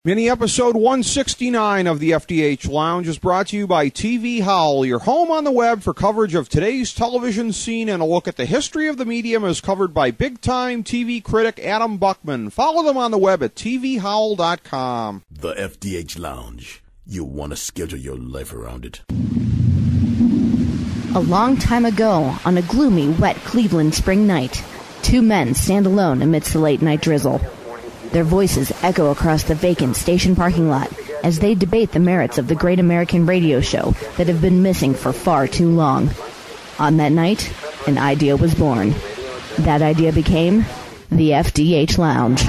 Mini episode 169 of the FDH Lounge is brought to you by TV Howl, your home on the web for coverage of today's television scene and a look at the history of the medium as covered by big-time TV critic Adam Buckman. Follow them on the web at tvhowl.com. The FDH Lounge. You want to schedule your life around it. A long time ago, on a gloomy, wet Cleveland spring night, two men stand alone amidst the late-night drizzle. Their voices echo across the vacant station parking lot as they debate the merits of the great American radio show that have been missing for far too long. On that night, an idea was born. That idea became the FDH Lounge.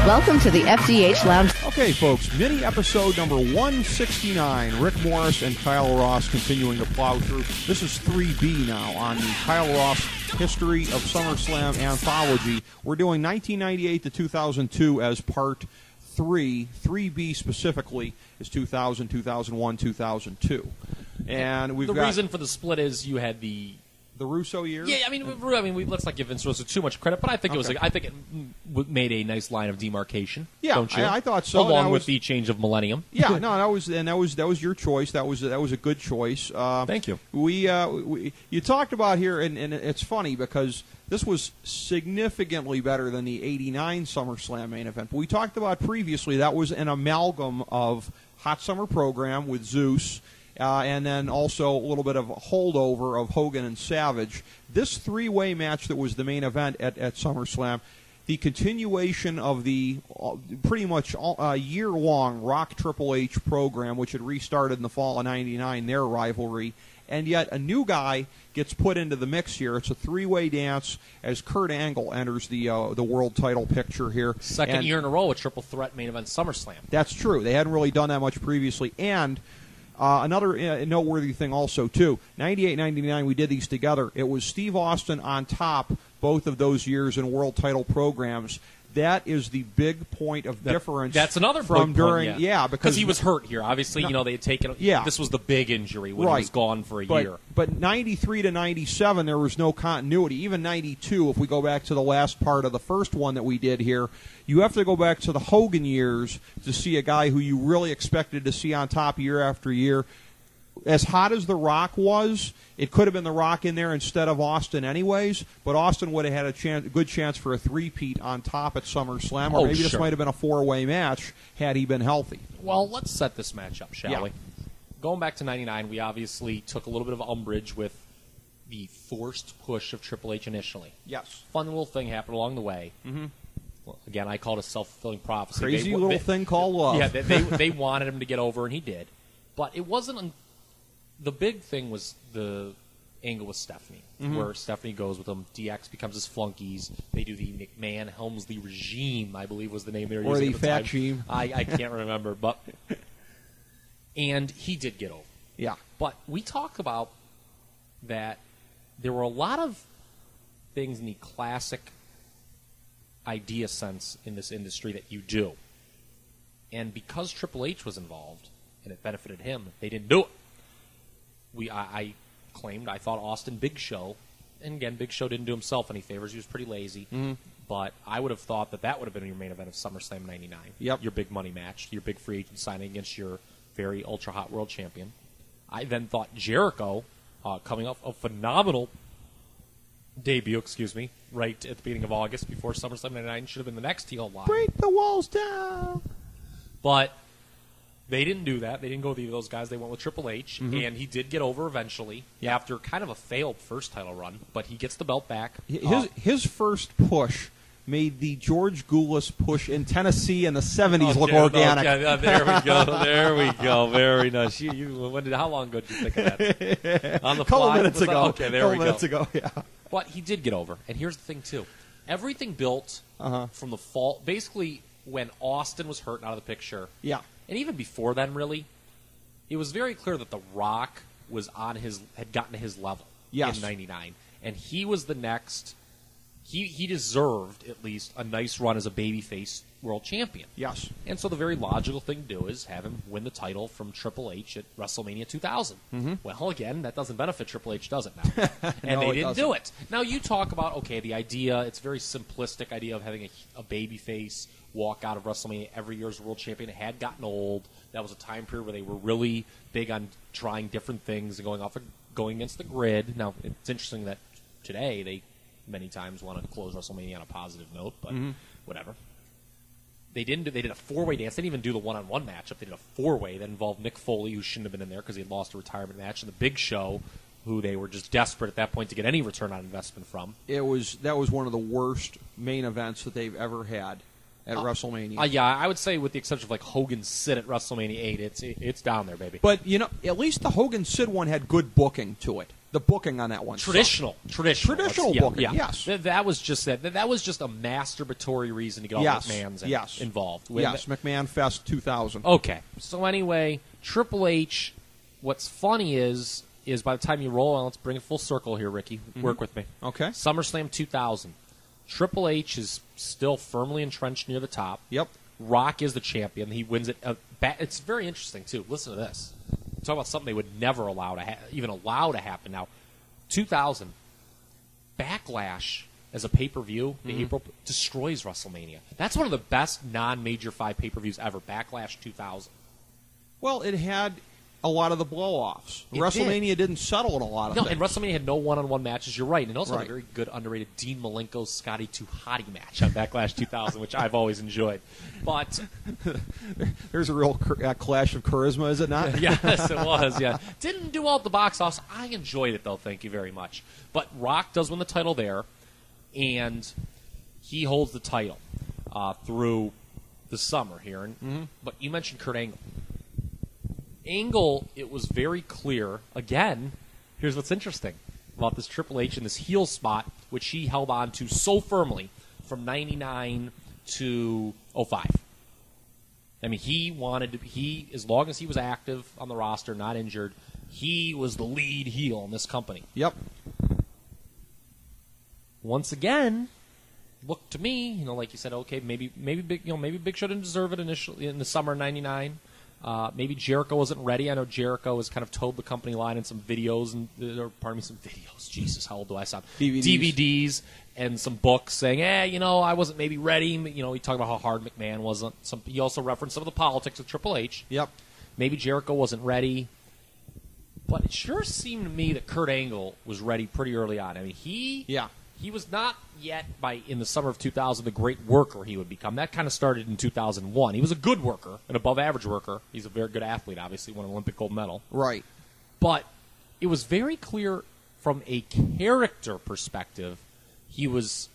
Welcome to the FDH Lounge. Okay, folks, mini episode number 169. Rick Morris and Kyle Ross continuing to plow through. This is 3B now on the Kyle Ross History of SummerSlam anthology. We're doing 1998 to 2002 as part 3. 3B specifically is 2000, 2001, 2002. And we've the reason for the split is you had the Russo year? Yeah, I mean, let's not give Vince Russo too much credit, but I think it made a nice line of demarcation. Yeah, don't you? I thought so. Along with the change of millennium. Yeah, no, that was your choice. That was a good choice. Thank you. You talked about here, and it's funny because this was significantly better than the '89 SummerSlam main event. But we talked about previously that was an amalgam of Hot Summer Program with Zeus. And then also a little bit of a holdover of Hogan and Savage. This three-way match that was the main event at SummerSlam, the continuation of the pretty much year-long Rock Triple H program, which had restarted in the fall of '99, their rivalry, and yet a new guy gets put into the mix here. It's a three-way dance as Kurt Angle enters the world title picture here. Second year in a row, a triple threat main event SummerSlam. That's true. They hadn't really done that much previously, and another noteworthy thing also, too, 98, 99, we did these together. It was Steve Austin on top both of those years in world title programs. That is the big point of difference. That's another from big during, point, yeah, because he was hurt here. Obviously, they had taken. Yeah. This was the big injury when he was gone for a year. But 93 to 97, there was no continuity. Even 92, if we go back to the last part of the first one that we did here, you have to go back to the Hogan years to see a guy who you really expected to see on top year after year. As hot as The Rock was, it could have been The Rock in there instead of Austin anyways, but Austin would have had a good chance for a three-peat on top at SummerSlam, or maybe this might have been a four-way match had he been healthy. Well, let's set this match up, shall we? Going back to 99, we obviously took a little bit of umbrage with the forced push of Triple H initially. Yes. Fun little thing happened along the way. Mm-hmm. Well, again, I call it a self-fulfilling prophecy. Crazy little thing called love. Yeah, they wanted him to get over, and he did. But it wasn't... The big thing was the angle with Stephanie, where Stephanie goes with him. DX becomes his flunkies. They do the McMahon-Helmsley regime, I believe was the name they were using at the time. Or the fat regime. I can't remember. And he did get over. Yeah. But we talk about that there were a lot of things in the classic idea sense in this industry that you do. And because Triple H was involved, and it benefited him, they didn't do it. I claimed I thought Austin Big Show, and again, Big Show didn't do himself any favors. He was pretty lazy. Mm-hmm. But I would have thought that would have been your main event of SummerSlam 99. Yep. Your big money match, your big free agent signing against your very ultra-hot world champion. I then thought Jericho, coming off a phenomenal debut, right at the beginning of August before SummerSlam 99, should have been the next heel line. Break the walls down! But... they didn't do that. They didn't go with either of those guys. They went with Triple H, and he did get over eventually after kind of a failed first title run, but he gets the belt back. His first push made the George Goulas push in Tennessee in the 70s look organic. There we go. There we go. Very nice. How long ago did you think of that? On the couple fly? minutes ago. Okay, there we go. Minutes ago, yeah. But he did get over. And here's the thing, too. Everything built from the fall, basically when Austin was hurt and out of the picture. Yeah. And even before then, really, it was very clear that The Rock was had gotten to his level in 99. And he was the next. He deserved, at least, a nice run as a babyface world champion. Yes. And so the very logical thing to do is have him win the title from Triple H at WrestleMania 2000. Mm-hmm. Well, again, that doesn't benefit Triple H, does it now? And No, they it didn't doesn't. do it. Now, you talk about, okay, the idea, it's a very simplistic idea of having a baby face walk out of WrestleMania every year as world champion. It had gotten old. That was a time period where they were really big on trying different things and going against the grid. Now, it's interesting that today they many times want to close WrestleMania on a positive note, but whatever. They didn't. They did a four-way dance. They didn't even do the one-on-one matchup. They did a four-way that involved Mick Foley, who shouldn't have been in there because he had lost a retirement match, and the Big Show, who they were just desperate at that point to get any return on investment from. That was one of the worst main events that they've ever had at WrestleMania. Yeah, I would say with the exception of like Hogan Sid at WrestleMania 8, it's down there, baby. But, at least the Hogan Sid one had good booking to it. The booking on that one. Traditional booking, yeah. yes. That was just that was just a masturbatory reason to get all McMahon's involved. Yes, McMahon Fest 2000. Okay. So anyway, Triple H, what's funny is by the time you roll, and let's bring it full circle here, Ricky. Work with me. Okay. SummerSlam 2000. Triple H is still firmly entrenched near the top. Yep. Rock is the champion. He wins it. It's very interesting, too. Listen to this. Talk about something they would never allow to happen. Now, 2000, Backlash as a pay-per-view, the April, destroys WrestleMania. That's one of the best non-Major 5 pay-per-views ever, Backlash 2000. Well, it had a lot of the blow-offs. It WrestleMania didn't settle in a lot of things. And WrestleMania had no one-on-one matches. You're right. And it also had Right. a very good, underrated Dean Malenko Scotty 2 Hottie match on Backlash 2000, which I've always enjoyed. But There's a real clash of charisma, is it not? yes, it was, yeah. Didn't do well at the box office. I enjoyed it, though. Thank you very much. But Rock does win the title there, and he holds the title through the summer here. But you mentioned Kurt Angle. Angle, it was very clear. Again, here's what's interesting about this Triple H in this heel spot, which he held on to so firmly from 99 to 05. I mean, as long as he was active on the roster, not injured, he was the lead heel in this company. Yep. Once again, looked to me, like you said, okay, maybe Big Show didn't deserve it initially in the summer of '99. Maybe Jericho wasn't ready. I know Jericho has kind of toed the company line in some videos, some videos. Jesus, how old do I sound? DVDs and some books saying, I wasn't maybe ready. He talked about how hard McMahon wasn't. He also referenced some of the politics of Triple H. Yep. Maybe Jericho wasn't ready. But it sure seemed to me that Kurt Angle was ready pretty early on. I mean, he was not yet, in the summer of 2000, the great worker he would become. That kind of started in 2001. He was a good worker, an above-average worker. He's a very good athlete, obviously, won an Olympic gold medal. Right. But it was very clear from a character perspective, he was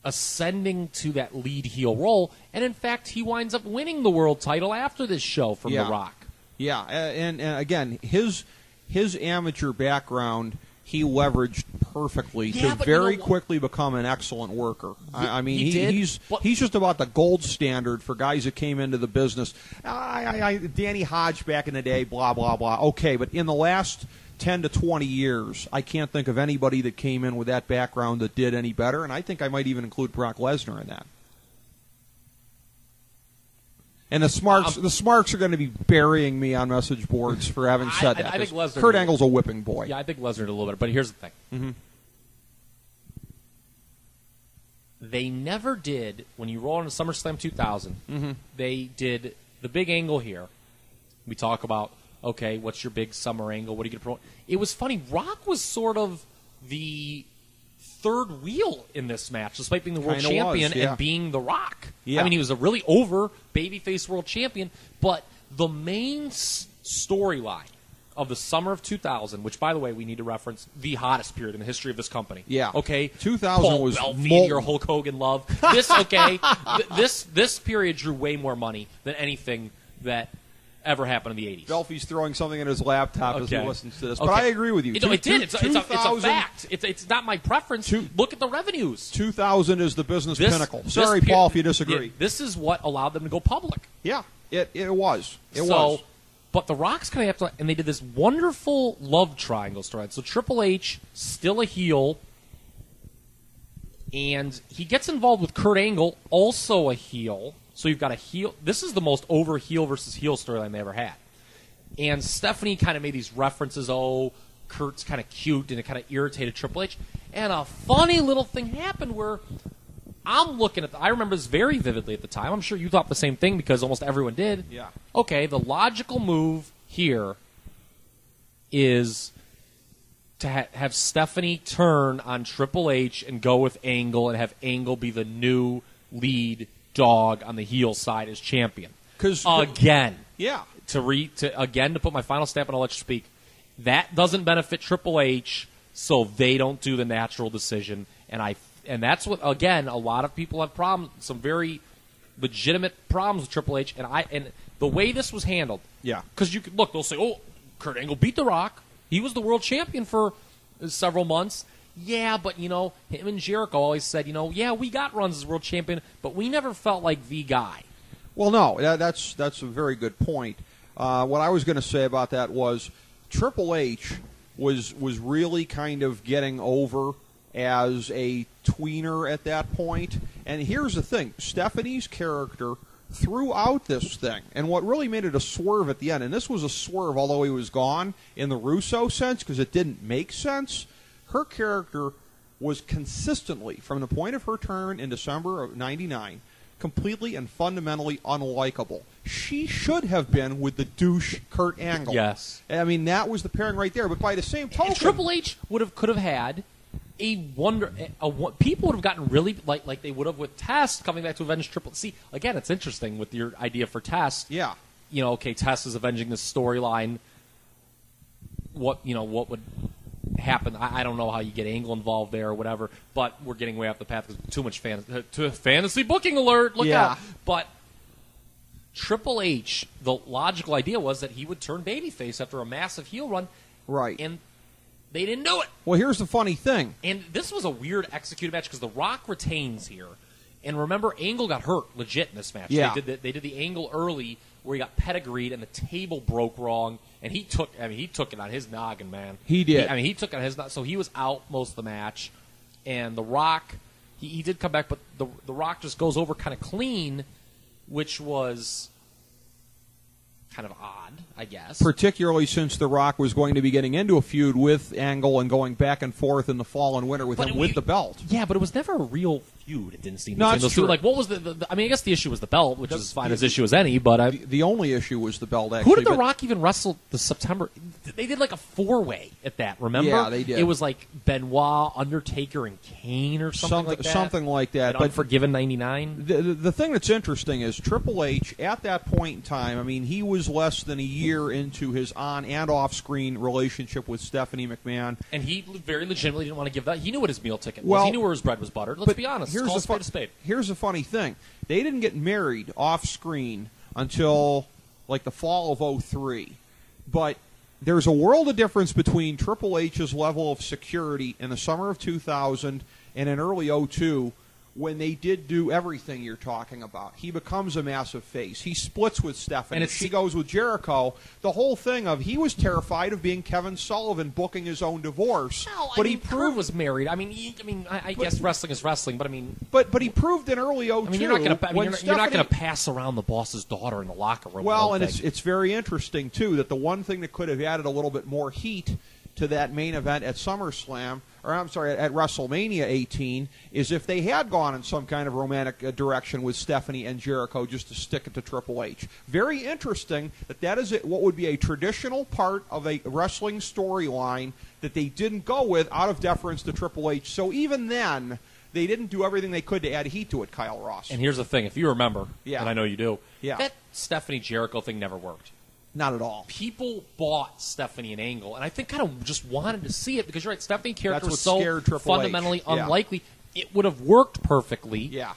ascending to that lead heel role. And, in fact, he winds up winning the world title after this show from The Rock. Yeah, and again, his amateur background he leveraged perfectly to very quickly become an excellent worker. I mean, he's just about the gold standard for guys that came into the business. Danny Hodge back in the day, blah, blah, blah. Okay, but in the last 10 to 20 years, I can't think of anybody that came in with that background that did any better, and I think I might even include Brock Lesnar in that. And the Smarks are going to be burying me on message boards for having said that. I think Lesnar. Kurt Angle's a whipping boy. Yeah, I think Lesnar did a little bit. But here's the thing. Mm-hmm. They never did, when you roll into SummerSlam 2000, they did the big angle here. We talk about, okay, what's your big summer angle? What are you going to promote? It was funny. Rock was sort of the third wheel in this match, despite being the world champion and being The Rock. Yeah. I mean, he was a really over babyface world champion, but the main storyline of the summer of 2000, which, by the way, we need to reference the hottest period in the history of this company. Yeah. Okay? 2000 Paul was Belfi, your Hulk Hogan love. This period drew way more money than anything that ever happened in the 80s. Belfi's throwing something in his laptop as he listens to this. But I agree with you. It did. It's a fact. It's not my preference. Look at the revenues. 2000 is the business pinnacle. Sorry, Paul, if you disagree. Yeah, this is what allowed them to go public. Yeah, it was. It was. But The Rock's going to have to... And they did this wonderful love triangle story. So Triple H, still a heel, And he gets involved with Kurt Angle, also a heel. So you've got a heel. This is the most over heel versus heel storyline they ever had. And Stephanie kind of made these references, Kurt's kind of cute, and it kind of irritated Triple H. And a funny little thing happened where I'm looking at I remember this very vividly at the time. I'm sure you thought the same thing because almost everyone did. Yeah. Okay, the logical move here is to have Stephanie turn on Triple H and go with Angle and have Angle be the new lead dog on the heel side as champion. Again. Yeah. To put my final stamp and I'll let you speak. That doesn't benefit Triple H, so they don't do the natural decision. And that's what, again, a lot of people have problems, some very legitimate problems with Triple H. And the way this was handled. Yeah. Because you could look, they'll say, Kurt Angle beat The Rock. He was the world champion for several months. Yeah, but, him and Jericho always said, we got runs as world champion, but we never felt like the guy. Well, no, that's a very good point. What I was going to say about that was Triple H was really kind of getting over as a tweener at that point. And here's the thing. Stephanie's character throughout this thing, and what really made it a swerve at the end, and this was a swerve although he was gone in the Russo sense because it didn't make sense, her character was consistently, from the point of her turn in December of 99, completely and fundamentally unlikable. She should have been with the douche Kurt Angle. Yes. I mean, that was the pairing right there, but by the same token... And Triple H could have had people would have gotten really like they would have with Test coming back to avenge Triple H. See, again, it's interesting with your idea for Test. Yeah. Test is avenging this storyline. What would happen? I don't know how you get Angle involved there or whatever, but we're getting way off the path because too much fantasy booking alert. Look out. But Triple H, the logical idea was that he would turn babyface after a massive heel run. Right. And they didn't do it. Well, here's the funny thing. And this was a weird executed match because The Rock retains here. And remember, Angle got hurt legit in this match. Yeah. They did the angle early where he got pedigreed and the table broke wrong. And he took it on his noggin, man. He did. He took it on his noggin. So he was out most of the match. And The Rock, he did come back, but the Rock just goes over kind of clean, which was kind of odd, I guess. Particularly since The Rock was going to be getting into a feud with Angle and going back and forth in the fall and winter with him with the belt. Yeah, but it was never a real feud. It didn't seem. No, it's true. Like, what was I guess the issue was the belt, which is as fine as issue as any. But the only issue was the belt. Actually, who did The Rock even wrestle the September? They did like a 4-way at that. Remember? Yeah, they did. It was like Benoit, Undertaker, and Kane or something like that. Something like that. But Unforgiven '99. The thing that's interesting is Triple H at that point in time. I mean, he was less than a year into his on and off screen relationship with Stephanie McMahon, and he very legitimately didn't want to give that. He knew what his meal ticket was. Well, he knew where his bread was buttered. Let's be honest. Call a spade a spade. Here's the funny thing. They didn't get married off-screen until, like, the fall of 03. But there's a world of difference between Triple H's level of security in the summer of 2000 and in early 02 when they did do everything you're talking about. He becomes a massive face. He splits with Stephanie. And she goes with Jericho. The whole thing of he was terrified of being Kevin Sullivan booking his own divorce. No, but he proved was married. I guess wrestling is wrestling, but I mean, but he proved in early 02. You're not going to pass around the boss's daughter in the locker room. Well, and it's very interesting too that the one thing that could have added a little bit more heat to that main event at SummerSlam, or I'm sorry, at WrestleMania 18, is if they had gone in some kind of romantic direction with Stephanie and Jericho just to stick it to Triple H. Very interesting that is what would be a traditional part of a wrestling storyline that they didn't go with out of deference to Triple H. So even then, they didn't do everything they could to add heat to it, Kyle Ross. And here's the thing, if you remember, and I know you do, yeah, that Stephanie Jericho thing never worked. Not at all. People bought Stephanie and Angle, and I think kind of just wanted to see it because you're right. Stephanie's character was so fundamentally unlikely. It would have worked perfectly. Yeah.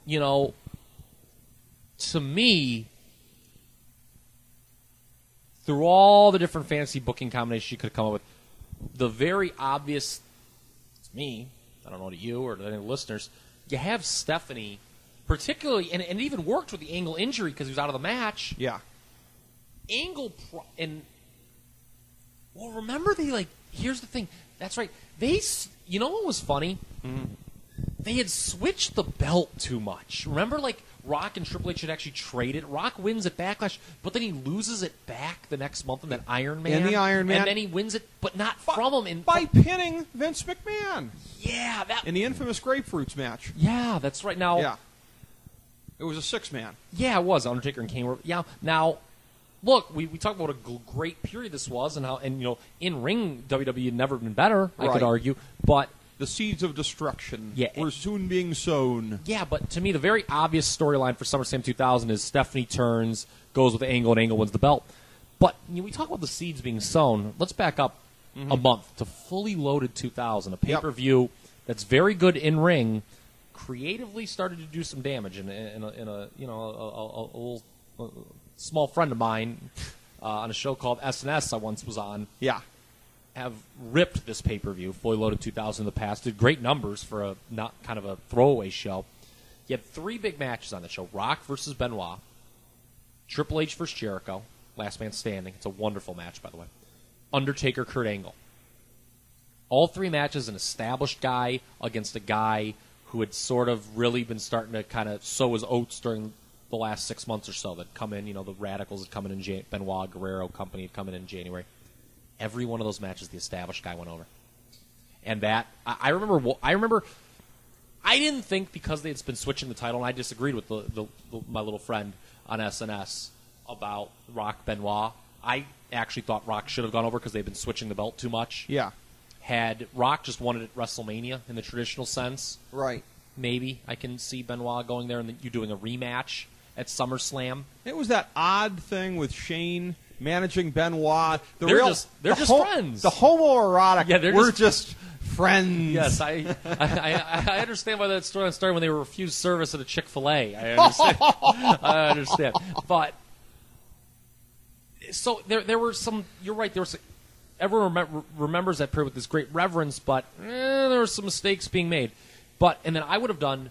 To me, through all the different fantasy booking combinations you could have come up with, the very obvious, to me, I don't know to you or to any listeners, you have Stephanie, particularly, and it even worked with the Angle injury because he was out of the match. Yeah. Angle remember here's the thing. That's right. You know what was funny? Mm-hmm. they had switched the belt too much. Remember, like, Rock and Triple H had actually traded. Rock wins at Backlash, but then he loses it back the next month in that Iron Man. In the Iron Man. And then he wins it, but not from him. By pinning Vince McMahon. Yeah. In the infamous Grapefruits match. Yeah, that's right. Now, yeah. It was a 6-man. Yeah, it was. Undertaker and Kane were. Yeah. Now, look, we talked about what a great period this was, and how, and in ring WWE had never been better. I could argue, but the seeds of destruction Yeah. were soon being sown. yeah. But to me, the very obvious storyline for SummerSlam 2000 is Stephanie turns, goes with Angle, and Angle wins the belt. But we talk about the seeds being sown. Let's back up a month to Fully Loaded 2000, a pay-per-view that's very good in ring. Creatively started to do some damage in a little small friend of mine on a show called S&S I once was on. Yeah. Have ripped this pay-per-view, Fully Loaded 2000 in the past. Did great numbers for a not kind of a throwaway show. You had 3 big matches on the show. Rock versus Benoit. Triple H versus Jericho. Last man standing. It's a wonderful match, by the way. Undertaker, Kurt Angle. All 3 matches, an established guy against a guy who had sort of really been starting to kind of sow his oats during the last 6 months or so. That come in, the Radicals had come in Benoit, Guerrero company had come in January. Every one of those matches, the established guy went over. And that, I remember, I didn't think because they had been switching the title, and I disagreed with my little friend on SNS about Rock Benoit. I actually thought Rock should have gone over because they'd been switching the belt too much. Yeah. Had Rock just won it at WrestleMania in the traditional sense, Right. maybe I can see Benoit going there and then you doing a rematch at SummerSlam. It was that odd thing with Shane managing Benoit. They're just friends. The homoerotic. Yeah, we're just friends. Yes, I understand why that story started when they were refused service at a Chick-fil-A. I understand. I understand. But so there were some. You're right. There was. Everyone remembers that period with this great reverence, but there were some mistakes being made. And then I would have done.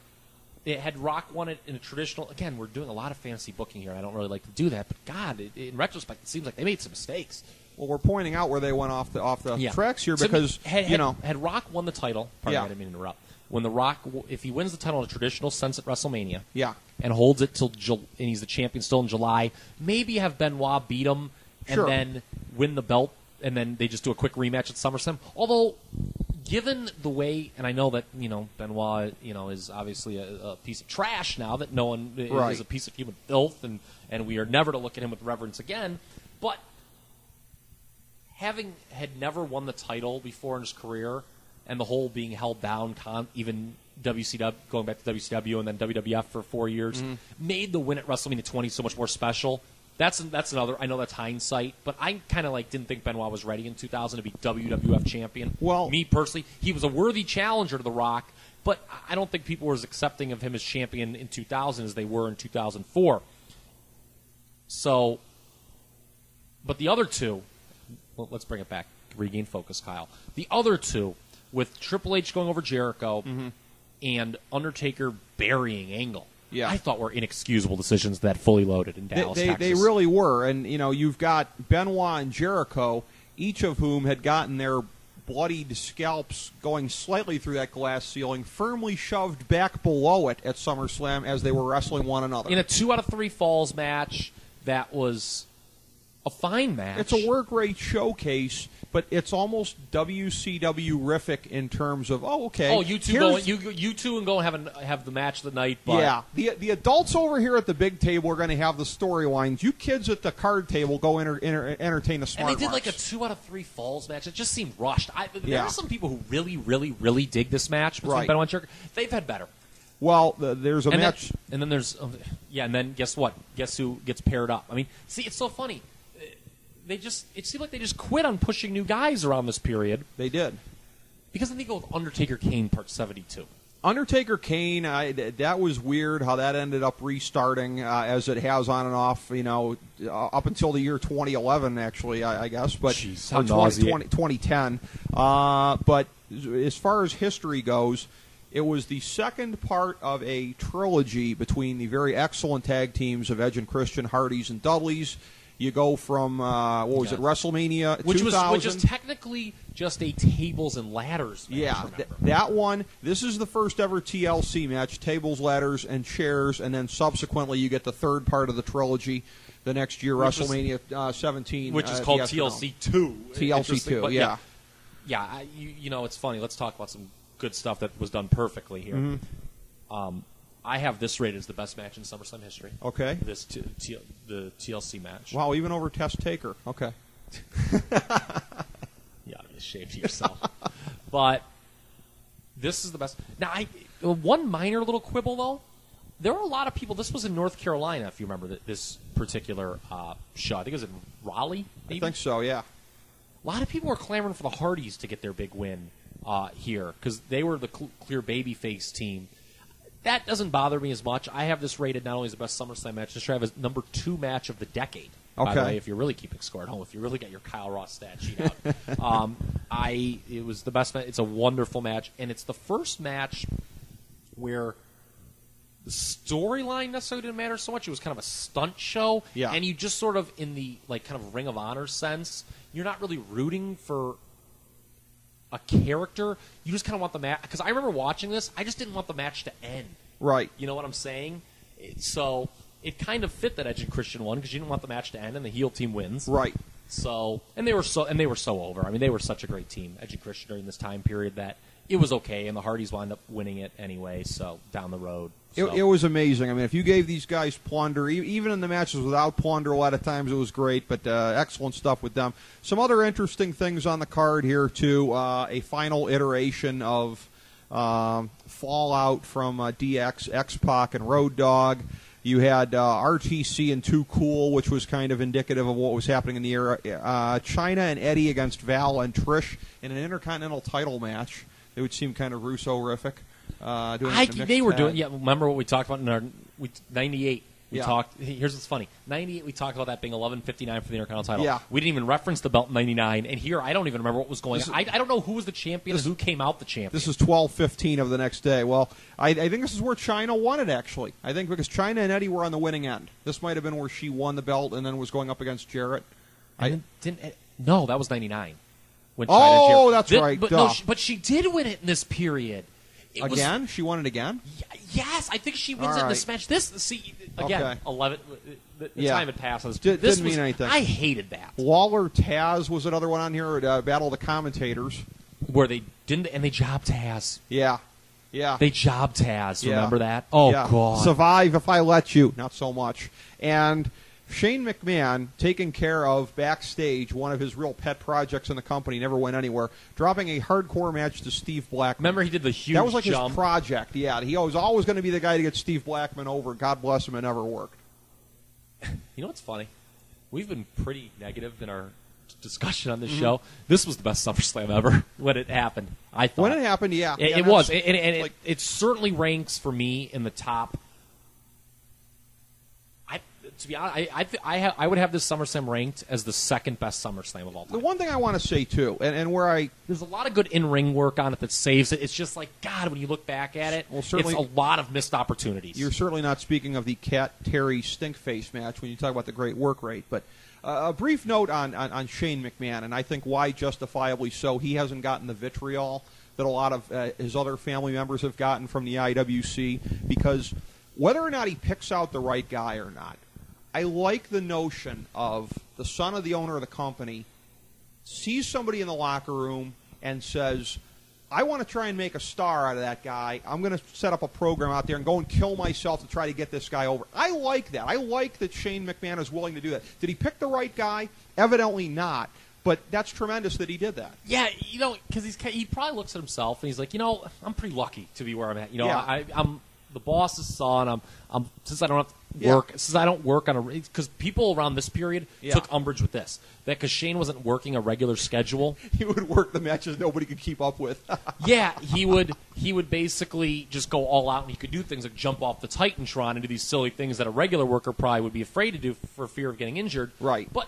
It had Rock won it in a traditional. Again, we're doing a lot of fantasy booking here. I don't really like to do that, but God, in retrospect, it seems like they made some mistakes. Well, we're pointing out where they went off the tracks here because had Rock won the title. Pardon me, I didn't mean to interrupt. When the Rock, if he wins the title in a traditional sense at WrestleMania, and holds it till and he's the champion still in July, maybe have Benoit beat him and then win the belt, and then they just do a quick rematch at SummerSlam. Although, given the way, and I know that Benoit is obviously a piece of trash now, that no one is a piece of human filth, and we are never to look at him with reverence again. But having had never won the title before in his career, and the whole being held down, even WCW, going back to WCW and then WWF for 4 years, made the win at WrestleMania 20 so much more special. That's another. I know that's hindsight, but I kind of didn't think Benoit was ready in 2000 to be WWF champion. Well, me personally, he was a worthy challenger to The Rock, but I don't think people were as accepting of him as champion in 2000 as they were in 2004. So, but the other two, well, let's bring it back, regain focus, Kyle. The other two, with Triple H going over Jericho and Undertaker burying Angle. Yeah. I thought were inexcusable decisions that Fully Loaded in Dallas, Texas. They really were. And, you've got Benoit and Jericho, each of whom had gotten their bloodied scalps going slightly through that glass ceiling, firmly shoved back below it at SummerSlam as they were wrestling one another. In a 2 out of 3 falls match, that was a fine match. It's a work rate showcase, but it's almost WCW-rific in terms of, you two and go have the match of the night. But yeah, the adults over here at the big table are going to have the storylines. You kids at the card table go entertain the smart And they did marks. a 2 out of 3 falls match. It just seemed rushed. There are some people who really, really, really dig this match between Benoit and Jericho. They've had better. Well, there's a match. And then there's, and then guess what? Guess who gets paired up? I mean, see, it's so funny. It seemed like they just quit on pushing new guys around this period. They did. Because then they go with Undertaker Kane Part 72. Undertaker Kane, that was weird how that ended up restarting as it has on and off, up until the year 2011, actually, I guess. But jeez, how 2010. But as far as history goes, it was the second part of a trilogy between the very excellent tag teams of Edge and Christian, Hardys and Dudleys. You go from what was it, WrestleMania 2000, which is technically just a tables and ladders match. Yeah, that one. This is the first ever TLC match: tables, ladders, and chairs, and then subsequently you get the third part of the trilogy the next year, WrestleMania 17, which is called TLC 2. TLC 2, yeah. Yeah, you know, it's funny. Let's talk about some good stuff that was done perfectly here. Mm-hmm. I have this rated as the best match in SummerSlam history. Okay. The TLC match. Wow, even over Test Taker. Okay. You ought to be ashamed of yourself. But this is the best. Now, one minor little quibble, though. There were a lot of people. This was in North Carolina, if you remember this particular show. I think it was in Raleigh, maybe? I think so, yeah. A lot of people were clamoring for the Hardys to get their big win here because they were the clear babyface team. That doesn't bother me as much. I have this rated not only as the best SummerSlam match, just I have as number 2 match of the decade. By the way, if you're really keeping score at home, if you really got your Kyle Ross stat sheet out. It was the best match. It's a wonderful match, and it's the first match where the storyline necessarily didn't matter so much. It was kind of a stunt show, and you just sort of, in the kind of Ring of Honor sense, you're not really rooting for a character. You just kind of want the match. Because I remember watching this, I just didn't want the match to end. Right. You know what I'm saying? So it kind of fit that Edge and Christian won because you didn't want the match to end, and the heel team wins. Right. So they were so over. I mean, they were such a great team, Edge and Christian, during this time period that it was okay, and the Hardys wound up winning it anyway. So down the road. It was amazing. I mean, if you gave these guys plunder, even in the matches without plunder, a lot of times it was great, but excellent stuff with them. Some other interesting things on the card here, too. A final iteration of Fallout from DX, X-Pac, and Road Dogg. You had RTC and Too Cool, which was kind of indicative of what was happening in the era. Chyna and Eddie against Val and Trish in an Intercontinental title match. It would seem kind of Russo-rific. They were doing. Yeah, remember what we talked about in our 98. We talked. Here's what's funny. 98. We talked about that being 11:59 for the Intercontinental title. Yeah. We didn't even reference the belt in 99. And here, I don't even remember what was going on. I don't know who was the champion and who came out the champion. This is 12:15 of the next day. Well, I think this is where Chyna won it. Actually, I think because Chyna and Eddie were on the winning end. This might have been where she won the belt and then was going up against Jarrett. No, that was 99. When that's right. But she did win it in this period. She won it again? Yes, I think she wins it in this match. Again, 11. The time had passed. Didn't mean anything. I hated that. Waller Taz was another one on here at Battle of the Commentators. Where they didn't, and they jobbed Taz. Yeah. They jobbed Taz. Remember that? Oh, God. Survive If I Let You. Not so much. And Shane McMahon taking care of backstage one of his real pet projects in the company, never went anywhere, dropping a hardcore match to Steve Blackman. Remember he did the huge jump? That was like jump. His project, yeah. He was always going to be the guy to get Steve Blackman over. God bless him, it never worked. You know what's funny? We've been pretty negative in our discussion on this show. This was the best SummerSlam ever when it happened, I thought. When it happened, yeah. It was. And it certainly ranks for me in the top. To be honest, I would have this SummerSlam ranked as the second best SummerSlam of all time. The one thing I want to say, too, and there's a lot of good in-ring work on it that saves it. It's just like, God, when you look back at it, it's a lot of missed opportunities. You're certainly not speaking of the Cat Terry Stinkface match when you talk about the great work rate. But a brief note on Shane McMahon, and I think why justifiably so. He hasn't gotten the vitriol that a lot of his other family members have gotten from the IWC, because whether or not he picks out the right guy or not, I like the notion of the son of the owner of the company sees somebody in the locker room and says, I want to try and make a star out of that guy. I'm going to set up a program out there and go and kill myself to try to get this guy over. I like that. I like that Shane McMahon is willing to do that. Did he pick the right guy? Evidently not. But that's tremendous that he did that. Yeah, because he probably looks at himself and he's like, I'm pretty lucky to be where I'm at. I'm the boss's son. Since I don't have to work, since I don't work on because people around this period took umbrage with this, that because Shane wasn't working a regular schedule, he would work the matches nobody could keep up with. he would basically just go all out, and he could do things like jump off the Titantron and do these silly things that a regular worker probably would be afraid to do for fear of getting injured. Right. But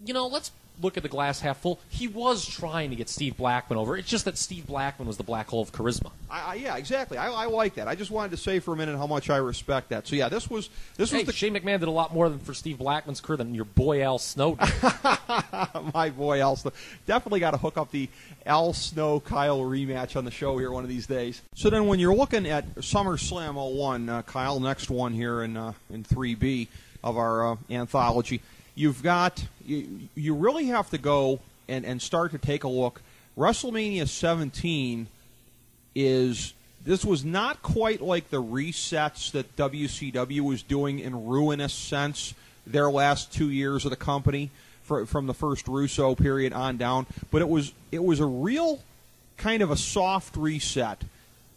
let's look at the glass half full, he was trying to get Steve Blackman over. It's just that Steve Blackman was the black hole of charisma. Yeah, exactly. I like that. I just wanted to say for a minute how much I respect that. So yeah, this was Shane McMahon did a lot more for Steve Blackman's career than your boy Al Snow did. My boy Al Snow. Definitely got to hook up the Al Snow Kyle rematch on the show here one of these days. So then when you're looking at SummerSlam 01, Kyle, next one here in 3B of our anthology, you've got you really have to go and start to take a look. WrestleMania 17 this was not quite like the resets that WCW was doing in ruinous sense their last 2 years of the company from the first Russo period on down, but it was a real kind of a soft reset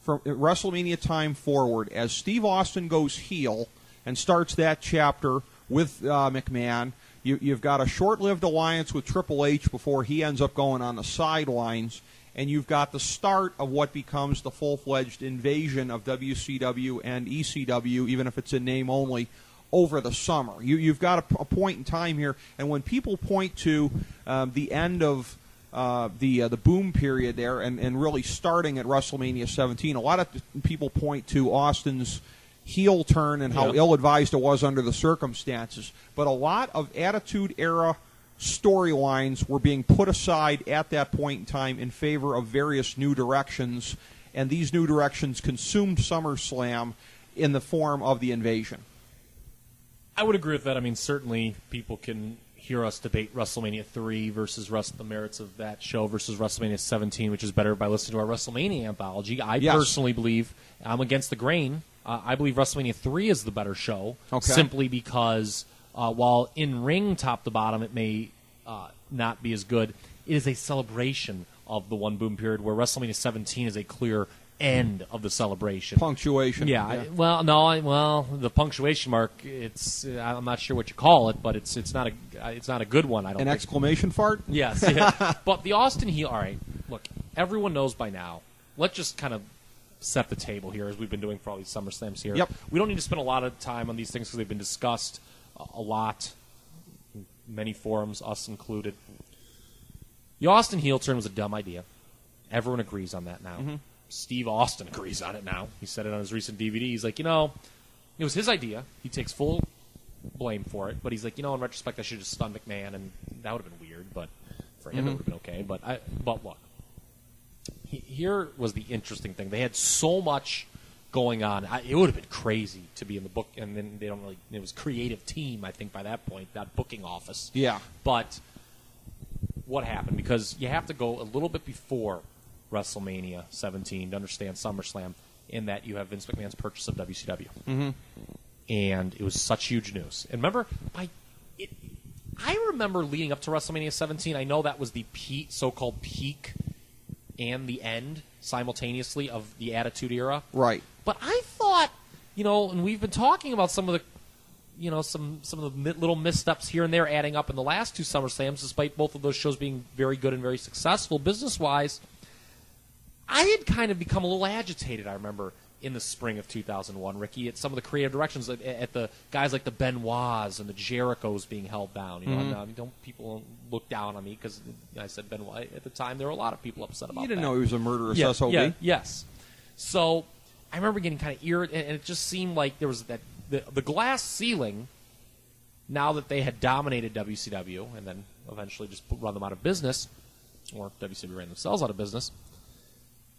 from WrestleMania time forward as Steve Austin goes heel and starts that chapter with McMahon. You've got a short-lived alliance with Triple H before he ends up going on the sidelines, and you've got the start of what becomes the full-fledged invasion of WCW and ECW, even if it's in name only, over the summer. You've got a point in time here, and when people point to the end of the boom period there and really starting at WrestleMania 17, a lot of people point to Austin's heel turn and how ill-advised it was under the circumstances. But a lot of Attitude Era storylines were being put aside at that point in time in favor of various new directions, and these new directions consumed SummerSlam in the form of the invasion. I would agree with that. I mean, certainly people can hear us debate WrestleMania 3 versus the merits of that show versus WrestleMania 17, which is better, by listening to our WrestleMania anthology. I personally believe, I'm against the grain, I believe WrestleMania 3 is the better show, simply because while in-ring top to bottom it may not be as good, it is a celebration of the one boom period, where WrestleMania 17 is a clear end of the celebration. Punctuation. Yeah. The punctuation mark, I'm not sure what you call it, but it's not a good one, I don't think. An exclamation fart? Yes. Yeah. But the Austin heel, all right, look, everyone knows by now. Let's just kind of set the table here, as we've been doing for all these SummerSlams here. Yep. We don't need to spend a lot of time on these things because they've been discussed a lot in many forums, us included. The Austin heel turn was a dumb idea. Everyone agrees on that now. Mm-hmm. Steve Austin agrees on it now. He said it on his recent DVD. He's like, it was his idea. He takes full blame for it. But he's like, in retrospect, I should have just stunned McMahon, and that would have been weird. But for him, it would have been okay. But look, here was the interesting thing. They had so much going on. It would have been crazy to be in the book, and then they don't really. It was creative team, I think, by that point, that booking office. Yeah. But what happened? Because you have to go a little bit before WrestleMania 17 to understand SummerSlam, in that you have Vince McMahon's purchase of WCW. Mm-hmm. And it was such huge news. And remember, I remember leading up to WrestleMania 17, I know that was the so-called peak and the end simultaneously of the Attitude Era. Right. But I thought, and we've been talking about some of the some of the little missteps here and there adding up in the last two SummerSlams, despite both of those shows being very good and very successful business-wise. I had kind of become a little agitated, I remember, in the spring of 2001, Ricky, at some of the creative directions, at the guys like the Benoits and the Jerichos being held down. People don't look down on me because I said Benoit. At the time, there were a lot of people upset about that. You didn't know he was a murderous SOB? Yeah, yes. So I remember getting kind of irritated, and it just seemed like there was the glass ceiling, now that they had dominated WCW and then eventually just run them out of business, or WCW ran themselves out of business,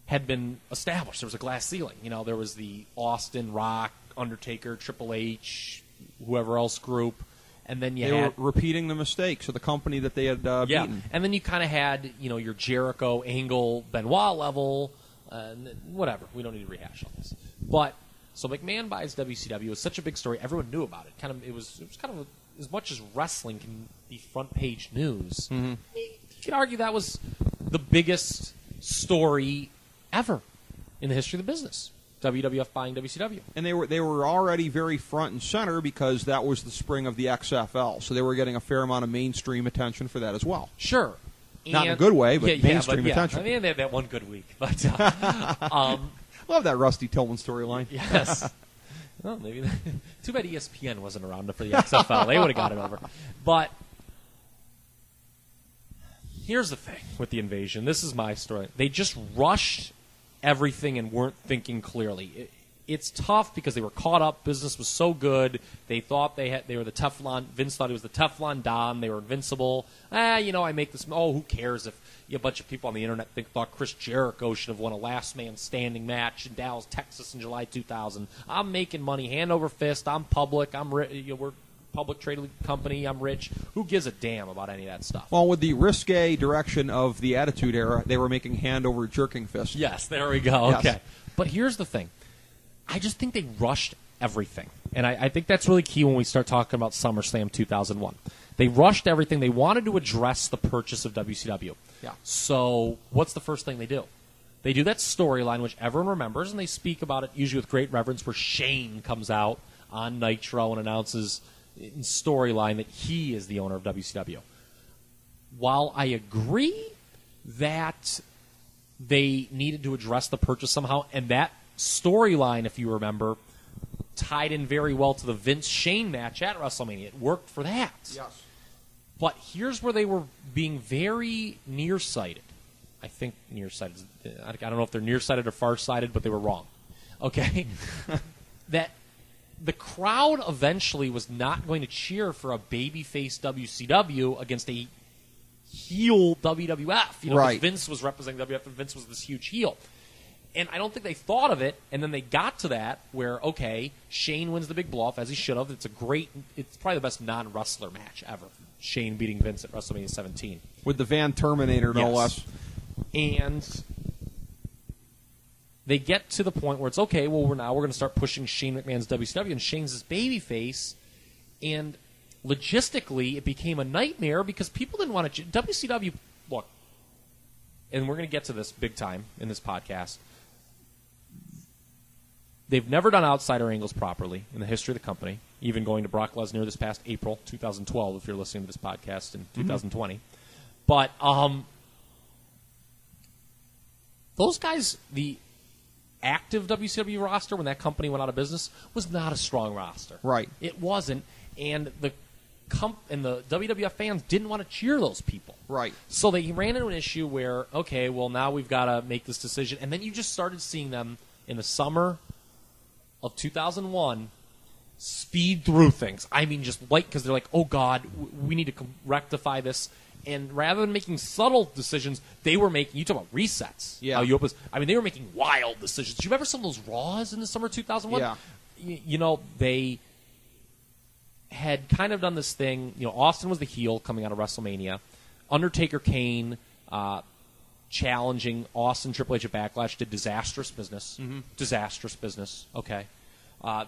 had been established. There was a glass ceiling. There was the Austin, Rock, Undertaker, Triple H, whoever else group, and then they were repeating the mistakes of the company that they had beaten. And then you kind of had your Jericho, Angle, Benoit level, whatever. We don't need to rehash all this. But so McMahon buys WCW. It was such a big story. Everyone knew about it. It was kind of as much as wrestling can be front page news. Mm-hmm. You could argue that was the biggest story ever in the history of the business. WWF buying WCW. And they were already very front and center because that was the spring of the XFL. So they were getting a fair amount of mainstream attention for that as well. Sure. Not in a good way, but mainstream attention. I mean, they had that one good week. But love that Rusty Tillman storyline. Yes. Well, maybe too bad ESPN wasn't around for the XFL. They would have got it over. But Here's the thing with the Invasion. This is my story. They just rushed everything and weren't thinking clearly. It's tough because they were caught up. Business was so good. They thought they were the Teflon. Vince thought he was the Teflon Don. They were invincible. I make this. Oh, who cares if a bunch of people on the internet thought Chris Jericho should have won a last man standing match in Dallas, Texas in July 2000. I'm making money hand over fist. I'm public. We're public traded company. I'm rich. Who gives a damn about any of that stuff? Well, with the risque direction of the Attitude Era, they were making hand over jerking fist. Yes, there we go. Yes. Okay. But here's the thing. I just think they rushed everything. And I think that's really key when we start talking about SummerSlam 2001. They rushed everything. They wanted to address the purchase of WCW. Yeah. So what's the first thing they do? They do that storyline, which everyone remembers, and they speak about it usually with great reverence, where Shane comes out on Nitro and announces in storyline that he is the owner of WCW. While I agree that they needed to address the purchase somehow, and that storyline, if you remember, tied in very well to the Vince-Shane match at WrestleMania. It worked for that. Yes. But here's where they were being very nearsighted. I think nearsighted. I don't know if they're nearsighted or farsighted, but they were wrong. Okay? That the crowd eventually was not going to cheer for a babyface WCW against a heel WWF. Right. Vince was representing WWF and Vince was this huge heel. And I don't think they thought of it, and then they got to that where, okay, Shane wins the big blow-off, as he should have. It's probably the best non-wrestler match ever. Shane beating Vince at WrestleMania 17. With the Van Terminator, no Yes. less. And they get to the point where it's, okay, well, we're going to start pushing Shane McMahon's WCW, and Shane's his babyface, and logistically, it became a nightmare because people didn't want to... WCW, look, and we're going to get to this big time in this podcast. They've never done outsider angles properly in the history of the company, even going to Brock Lesnar this past April 2012, if you're listening to this podcast in 2020. But those guys, the active WCW roster when that company went out of business, was not a strong roster. Right. It wasn't, and the WWF fans didn't want to cheer those people. Right. So they ran into an issue where, okay, well, now we've got to make this decision. And then you just started seeing them in the summer of 2001 speed through things. I mean, just because they're like, oh, God, we need to rectify this. And rather than making subtle decisions, they were making, you talk about resets. Yeah. They were making wild decisions. Do you remember some of those Raws in the summer of 2001? Yeah. They had kind of done this thing. Austin was the heel coming out of WrestleMania. Undertaker Kane challenging Austin Triple H at Backlash did disastrous business. Mm-hmm. Disastrous business. Okay.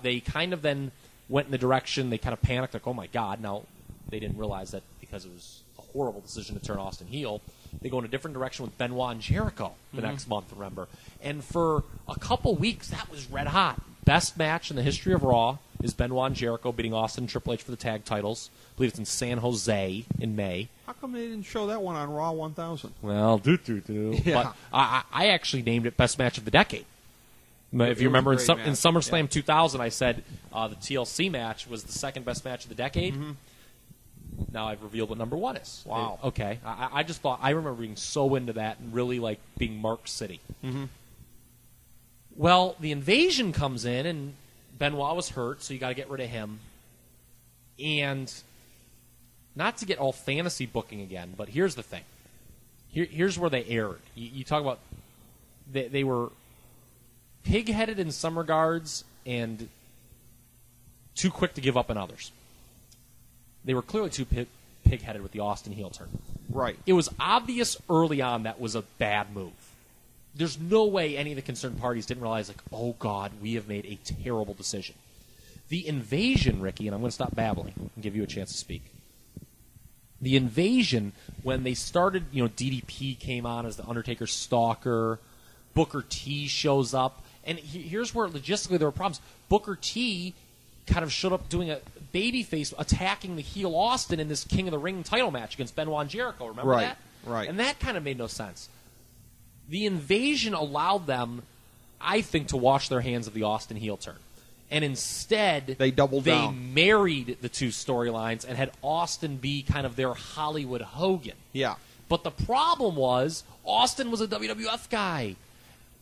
They kind of then went in the direction, they kind of panicked, like, oh my God. Now, they didn't realize that because it was a horrible decision to turn Austin heel. They go in a different direction with Benoit and Jericho the next month, remember. And for a couple weeks, that was red hot. Best match in the history of Raw is Benoit and Jericho beating Austin and Triple H for the tag titles. I believe it's in San Jose in May. How come they didn't show that one on Raw 1000? Well, Yeah. But I actually named it Best Match of the Decade. If you remember, in SummerSlam 2000, I said the TLC match was the second best match of the decade. Mm-hmm. Now I've revealed what number one is. Wow. Okay. I just thought, I remember being so into that and really like being Mark City. Mm-hmm. Well, the Invasion comes in, and Benoit was hurt, so you got to get rid of him. And not to get all fantasy booking again, but here's the thing. Here's where they erred. You talk about they were pig-headed in some regards and too quick to give up in others. They were clearly too pig-headed with the Austin heel turn. Right. It was obvious early on that was a bad move. There's no way any of the concerned parties didn't realize, like, oh, God, we have made a terrible decision. The Invasion, Ricky, and I'm going to stop babbling and give you a chance to speak. The Invasion, when they started, DDP came on as the Undertaker stalker, Booker T shows up, and here's where logistically there were problems. Booker T kind of showed up doing a babyface attacking the heel Austin in this King of the Ring title match against Benoit and Jericho. Remember that? Right. And that kind of made no sense. The Invasion allowed them, I think, to wash their hands of the Austin heel turn. And instead, they doubled down. They married the two storylines and had Austin be kind of their Hollywood Hogan. Yeah. But the problem was Austin was a WWF guy.